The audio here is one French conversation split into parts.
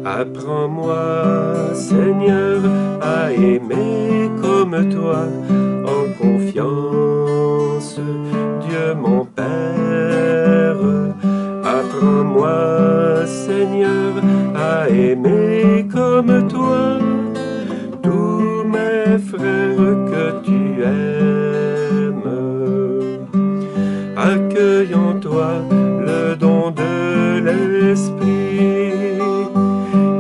Apprends-moi, Seigneur, à aimer comme toi, en confiance, Dieu mon Père. Apprends-moi, Seigneur, à aimer comme toi, tous mes frères que tu aimes. Accueille en toi le don de l'Esprit,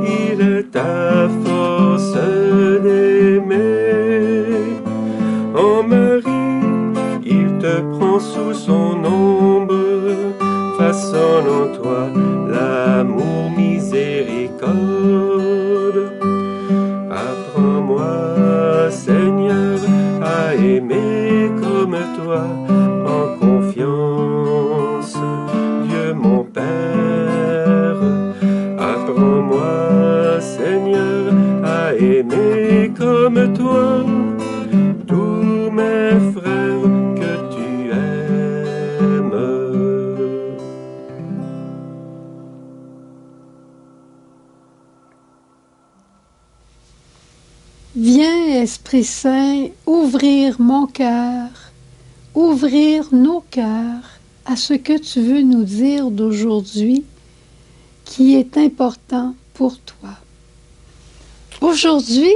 il est ta force d'aimer. En Marie, il te prend sous son ombre, façonne en toi l'amour miséricorde. Apprends-moi, Seigneur, à aimer comme toi, en confiance, Dieu mon Père. Apprends-moi, Seigneur, à aimer comme toi, tous mes frères que tu aimes. Viens, Esprit Saint, ouvrir mon cœur, ouvrir nos cœurs à ce que tu veux nous dire d'aujourd'hui qui est important pour toi. Aujourd'hui,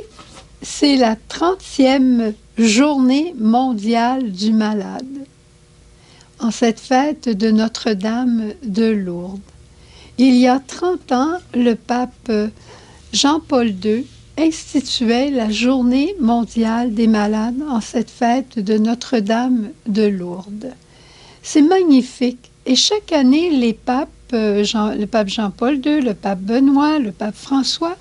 c'est la 30e journée mondiale du malade, en cette fête de Notre-Dame de Lourdes. Il y a 30 ans, le pape Jean-Paul II instituait la journée mondiale des malades en cette fête de Notre-Dame de Lourdes. C'est magnifique. Et chaque année, les papes, le pape Jean-Paul II, le pape Benoît, le pape François,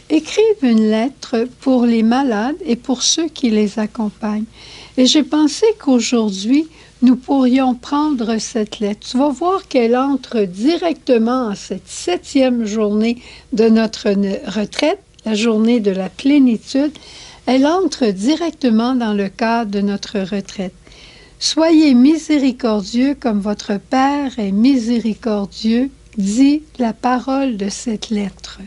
écrivent une lettre pour les malades et pour ceux qui les accompagnent. Et j'ai pensé qu'aujourd'hui, nous pourrions prendre cette lettre. Tu vas voir qu'elle entre directement en cette 7e journée de notre retraite, la journée de la plénitude. Elle entre directement dans le cadre de notre retraite. Soyez miséricordieux comme votre Père est miséricordieux, dit la parole de cette lettre.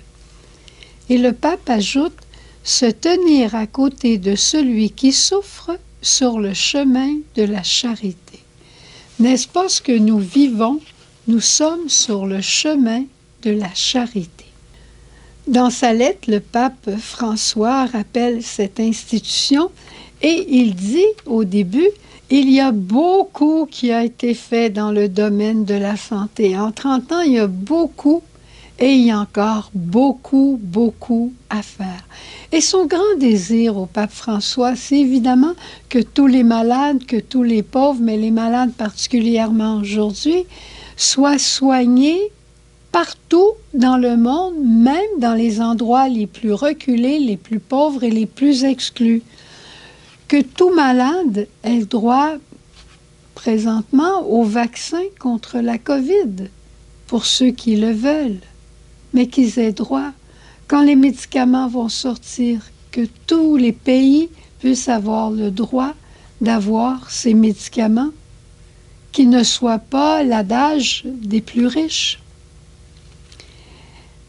Et le pape ajoute, se tenir à côté de celui qui souffre sur le chemin de la charité. N'est-ce pas ce que nous vivons? Nous sommes sur le chemin de la charité. Dans sa lettre, le pape François rappelle cette institution et il dit au début, il y a beaucoup qui a été fait dans le domaine de la santé. En 30 ans, il y a beaucoup et il y a encore beaucoup, beaucoup à faire. Et son grand désir au pape François, c'est évidemment que tous les malades, que tous les pauvres, mais les malades particulièrement aujourd'hui, soient soignés partout dans le monde, même dans les endroits les plus reculés, les plus pauvres et les plus exclus. Que tout malade ait droit présentement au vaccin contre la COVID, pour ceux qui le veulent, mais qu'ils aient droit, quand les médicaments vont sortir, que tous les pays puissent avoir le droit d'avoir ces médicaments, qui ne soient pas l'adage des plus riches.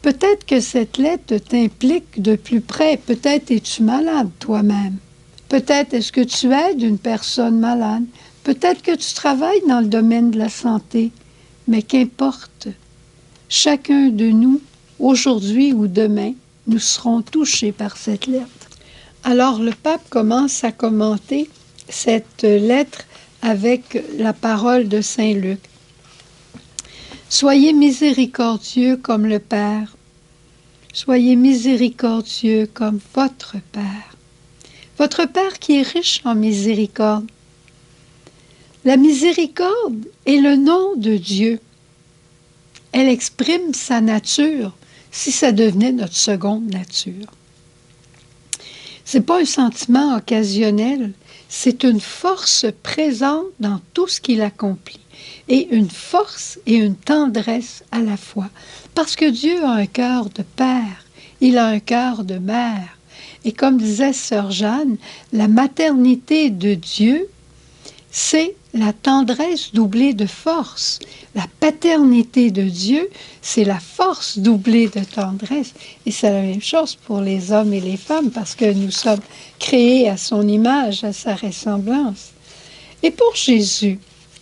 Peut-être que cette lettre t'implique de plus près. Peut-être es-tu malade toi-même. Peut-être est-ce que tu aides une personne malade. Peut-être que tu travailles dans le domaine de la santé. Mais qu'importe, chacun de nous, aujourd'hui ou demain, nous serons touchés par cette lettre. Alors le pape commence à commenter cette lettre avec la parole de Saint Luc. Soyez miséricordieux comme le Père. Soyez miséricordieux comme votre Père. Votre Père qui est riche en miséricorde. La miséricorde est le nom de Dieu. Elle exprime sa nature, si ça devenait notre seconde nature. Ce n'est pas un sentiment occasionnel, c'est une force présente dans tout ce qu'il accomplit. Et une force et une tendresse à la fois. Parce que Dieu a un cœur de père, il a un cœur de mère. Et comme disait Sœur Jeanne, la maternité de Dieu, c'est la tendresse doublée de force. La paternité de Dieu, c'est la force doublée de tendresse. Et c'est la même chose pour les hommes et les femmes, parce que nous sommes créés à son image, à sa ressemblance. Et pour Jésus,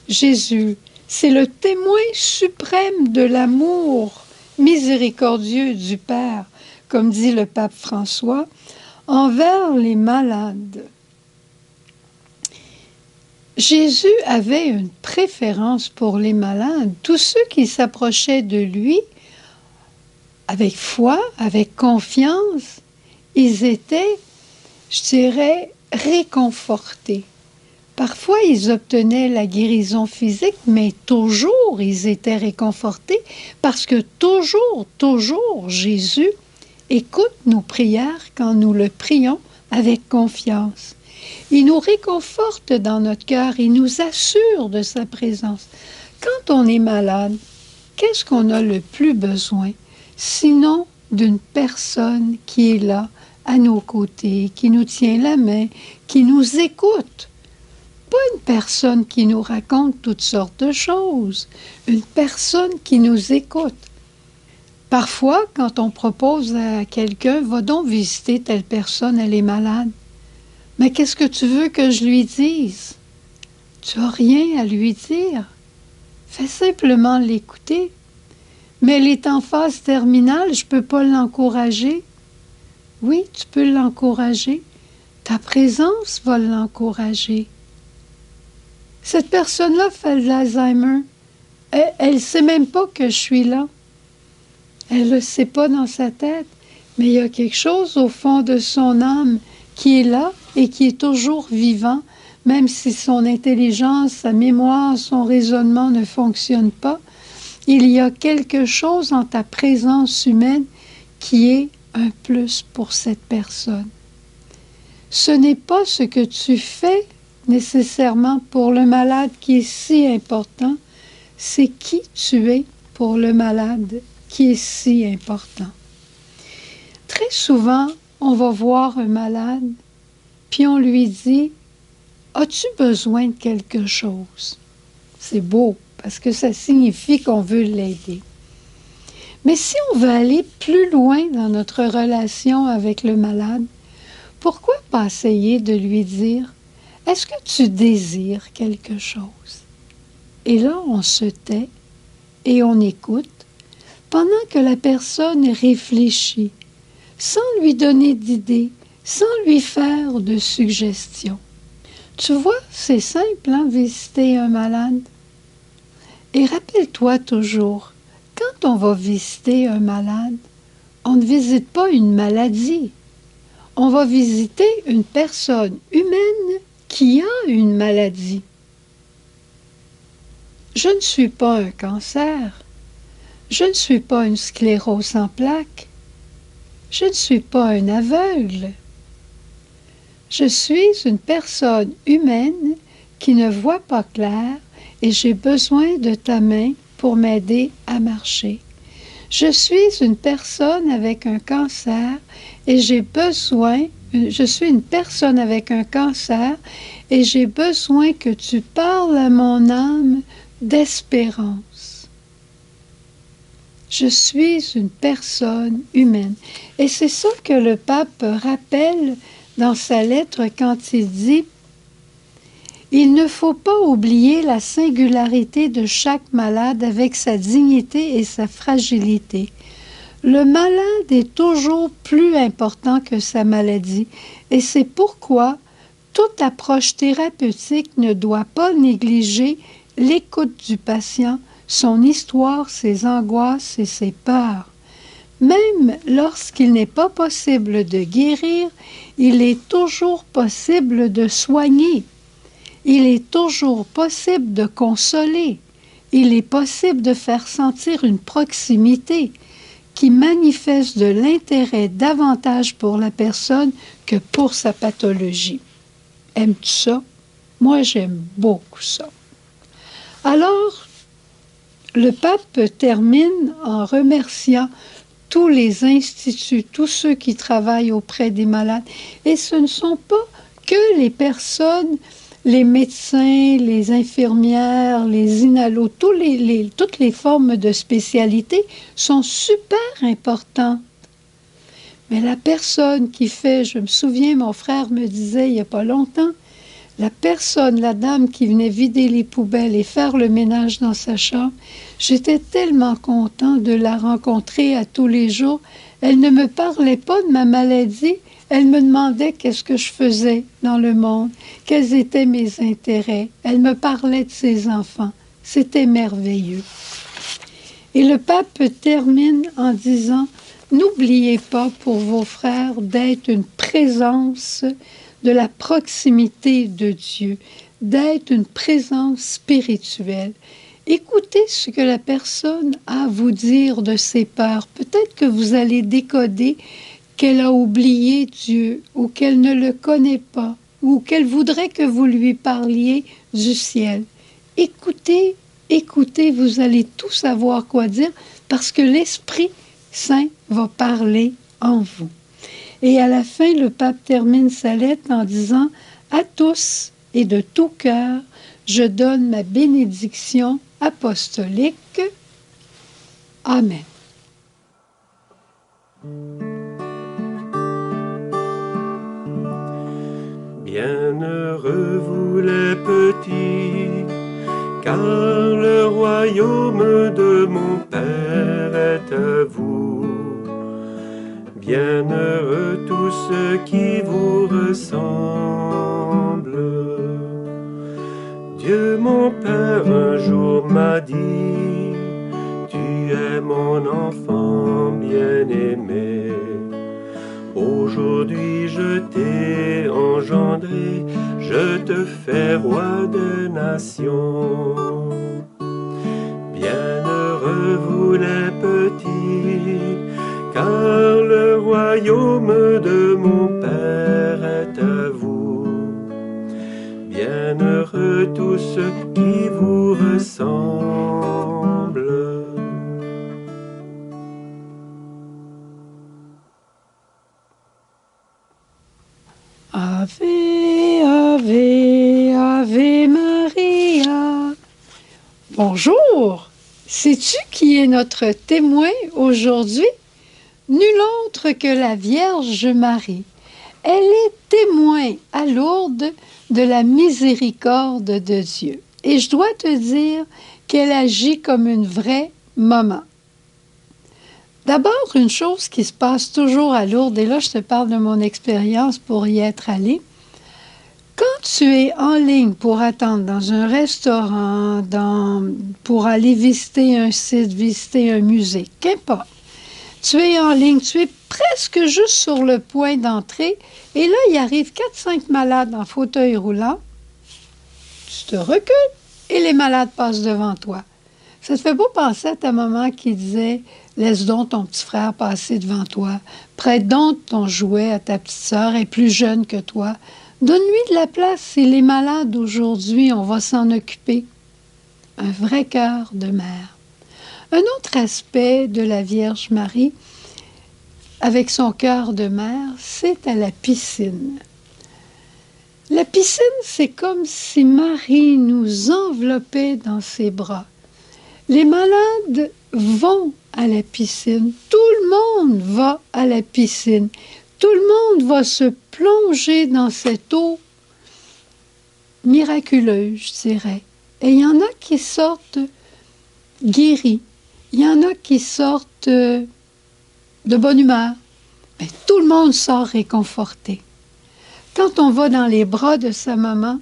c'est le témoin suprême de l'amour miséricordieux du Père, comme dit le pape François, envers les malades. Jésus avait une préférence pour les malades. Tous ceux qui s'approchaient de lui, avec foi, avec confiance, ils étaient, je dirais, réconfortés. Parfois, ils obtenaient la guérison physique, mais toujours, ils étaient réconfortés parce que toujours, Jésus écoute nos prières quand nous le prions avec confiance. Il nous réconforte dans notre cœur, il nous assure de sa présence. Quand on est malade, qu'est-ce qu'on a le plus besoin, sinon d'une personne qui est là, à nos côtés, qui nous tient la main, qui nous écoute. Pas une personne qui nous raconte toutes sortes de choses, une personne qui nous écoute. Parfois, quand on propose à quelqu'un, va donc visiter telle personne, elle est malade. Mais qu'est-ce que tu veux que je lui dise? Tu n'as rien à lui dire. Fais simplement l'écouter. Mais elle est en phase terminale, je ne peux pas l'encourager. Oui, tu peux l'encourager. Ta présence va l'encourager. Cette personne-là fait de l'Alzheimer. Elle ne sait même pas que je suis là. Elle ne le sait pas dans sa tête. Mais il y a quelque chose au fond de son âme qui est là et qui est toujours vivant, même si son intelligence, sa mémoire, son raisonnement ne fonctionnent pas. Il y a quelque chose en ta présence humaine qui est un plus pour cette personne. Ce n'est pas ce que tu fais nécessairement pour le malade qui est si important, c'est qui tu es pour le malade qui est si important. Très souvent, on va voir un malade, puis on lui dit « As-tu besoin de quelque chose? » C'est beau, parce que ça signifie qu'on veut l'aider. Mais si on veut aller plus loin dans notre relation avec le malade, pourquoi pas essayer de lui dire « Est-ce que tu désires quelque chose? » Et là, on se tait et on écoute pendant que la personne réfléchit, sans lui donner d'idées, sans lui faire de suggestions. Tu vois, c'est simple, hein, visiter un malade. Et rappelle-toi toujours, quand on va visiter un malade, on ne visite pas une maladie. On va visiter une personne humaine qui a une maladie. Je ne suis pas un cancer. Je ne suis pas une sclérose en plaques. Je ne suis pas un aveugle. Je suis une personne humaine qui ne voit pas clair et j'ai besoin de ta main pour m'aider à marcher. Je suis une personne avec un cancer et je suis une personne avec un cancer et j'ai besoin que tu parles à mon âme d'espérance. Je suis une personne humaine. Et c'est ça que le pape rappelle dans sa lettre quand il dit « Il ne faut pas oublier la singularité de chaque malade avec sa dignité et sa fragilité. Le malade est toujours plus important que sa maladie et c'est pourquoi toute approche thérapeutique ne doit pas négliger l'écoute du patient, son histoire, ses angoisses et ses peurs. Même lorsqu'il n'est pas possible de guérir, il est toujours possible de soigner. Il est toujours possible de consoler. Il est possible de faire sentir une proximité qui manifeste de l'intérêt davantage pour la personne que pour sa pathologie. Aimes-tu ça? Moi, j'aime beaucoup ça. Alors, le pape termine en remerciant tous les instituts, tous ceux qui travaillent auprès des malades. Et ce ne sont pas que les personnes les médecins, les infirmières, les inalos, toutes les formes de spécialité sont super importantes. Mais la personne qui fait, je me souviens, mon frère me disait il n'y a pas longtemps, la personne, la dame qui venait vider les poubelles et faire le ménage dans sa chambre, j'étais tellement content de la rencontrer à tous les jours. Elle ne me parlait pas de ma maladie, elle me demandait qu'est-ce que je faisais dans le monde, quels étaient mes intérêts. Elle me parlait de ses enfants. C'était merveilleux. Et le pape termine en disant « N'oubliez pas pour vos frères d'être une présence de la proximité de Dieu, d'être une présence spirituelle. Écoutez ce que la personne a à vous dire de ses peurs. Peut-être que vous allez décoder qu'elle a oublié Dieu ou qu'elle ne le connaît pas ou qu'elle voudrait que vous lui parliez du ciel. Écoutez, écoutez, vous allez tout savoir quoi dire parce que l'Esprit Saint va parler en vous. Et à la fin, le pape termine sa lettre en disant « À tous et de tout cœur, je donne ma bénédiction apostolique. Amen. » Bienheureux vous les petits, car le royaume de mon Père est à vous. Bienheureux tous ceux qui vous ressemblent. Dieu mon Père un jour m'a dit, tu es mon enfant bien-aimé. Aujourd'hui je t'ai engendré, je te fais roi des nations. Bienheureux vous les petits, car le royaume de mon Père est à vous. Bienheureux tous ceux qui vous ressemblent. Ave, Ave, Ave Maria. Bonjour! Sais-tu qui est notre témoin aujourd'hui? Nul autre que la Vierge Marie. Elle est témoin à Lourdes de la miséricorde de Dieu. Et je dois te dire qu'elle agit comme une vraie maman. D'abord, une chose qui se passe toujours à Lourdes, et là je te parle de mon expérience pour y être allée. Quand tu es en ligne pour attendre dans un restaurant, pour aller visiter un site, visiter un musée, qu'importe, tu es en ligne, tu es presque juste sur le point d'entrer, et là, il arrive 4-5 malades en fauteuil roulant, tu te recules et les malades passent devant toi. Ça te fait beau penser à ta maman qui disait « Laisse donc ton petit frère passer devant toi, prête donc ton jouet à ta petite sœur, elle est plus jeune que toi. Donne-lui de la place, c'est les malades aujourd'hui, on va s'en occuper. » Un vrai cœur de mère. Un autre aspect de la Vierge Marie, avec son cœur de mère, c'est à la piscine. La piscine, c'est comme si Marie nous enveloppait dans ses bras. Les malades vont à la piscine. Tout le monde va à la piscine. Tout le monde va se plonger dans cette eau miraculeuse, je dirais. Et il y en a qui sortent guéris. Il y en a qui sortent de bonne humeur. Mais tout le monde sort réconforté. Quand on va dans les bras de sa maman,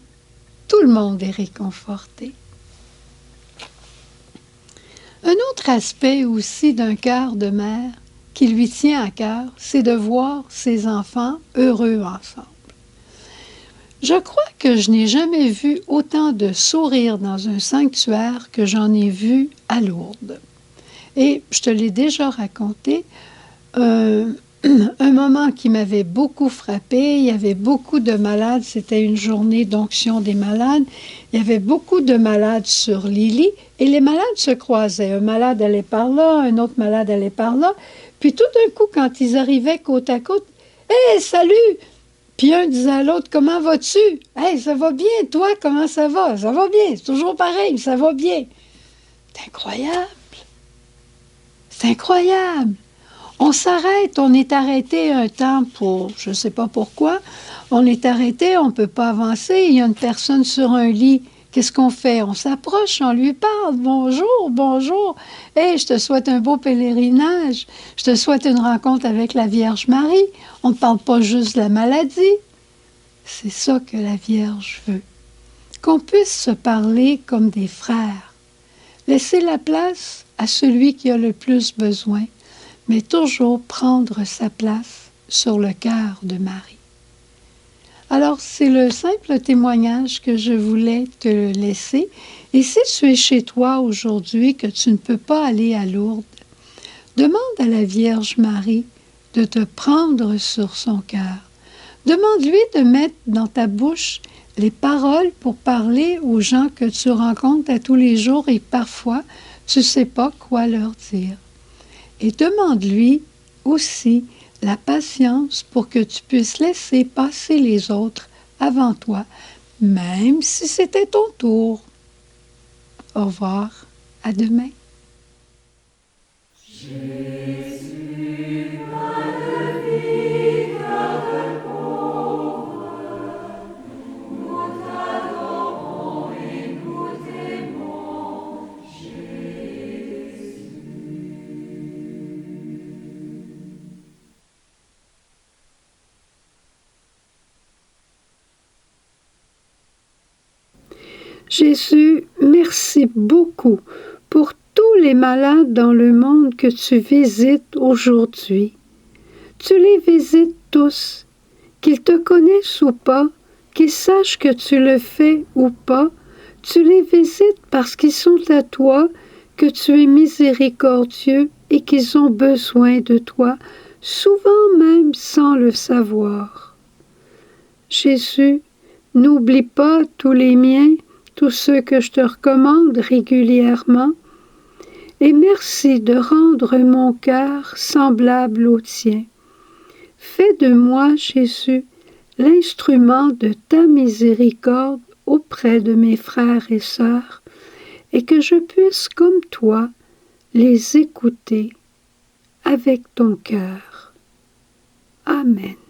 tout le monde est réconforté. Un autre aspect aussi d'un cœur de mère qui lui tient à cœur, c'est de voir ses enfants heureux ensemble. Je crois que je n'ai jamais vu autant de sourires dans un sanctuaire que j'en ai vu à Lourdes. Et je te l'ai déjà raconté, un moment qui m'avait beaucoup frappé, il y avait beaucoup de malades, c'était une journée d'onction des malades, il y avait beaucoup de malades sur les lits et les malades se croisaient. Un malade allait par là, un autre malade allait par là, puis tout d'un coup, quand ils arrivaient côte à côte, « Hey, salut! » Puis un disait à l'autre, comment vas-tu? Hey, ça va bien, toi, comment ça va? Ça va bien, c'est toujours pareil, ça va bien. C'est incroyable. C'est incroyable. On s'arrête, on est arrêté un temps pour, je ne sais pas pourquoi, on est arrêté, on ne peut pas avancer, il y a une personne sur un lit, qu'est-ce qu'on fait? On s'approche, on lui parle, bonjour, bonjour, hey, je te souhaite un beau pèlerinage, je te souhaite une rencontre avec la Vierge Marie, on ne parle pas juste de la maladie, c'est ça que la Vierge veut, qu'on puisse se parler comme des frères, laisser la place à celui qui a le plus besoin, mais toujours prendre sa place sur le cœur de Marie. Alors, c'est le simple témoignage que je voulais te laisser. Et si tu es chez toi aujourd'hui, que tu ne peux pas aller à Lourdes, demande à la Vierge Marie de te prendre sur son cœur. Demande-lui de mettre dans ta bouche les paroles pour parler aux gens que tu rencontres à tous les jours et parfois, tu ne sais pas quoi leur dire. Et demande-lui aussi la patience pour que tu puisses laisser passer les autres avant toi, même si c'était ton tour. Au revoir, à demain. Jésus, merci beaucoup pour tous les malades dans le monde que tu visites aujourd'hui. Tu les visites tous, qu'ils te connaissent ou pas, qu'ils sachent que tu le fais ou pas, tu les visites parce qu'ils sont à toi, que tu es miséricordieux et qu'ils ont besoin de toi, souvent même sans le savoir. Jésus, n'oublie pas tous les miens, tous ceux que je te recommande régulièrement, et merci de rendre mon cœur semblable au tien. Fais de moi, Jésus, l'instrument de ta miséricorde auprès de mes frères et sœurs, et que je puisse, comme toi, les écouter avec ton cœur. Amen.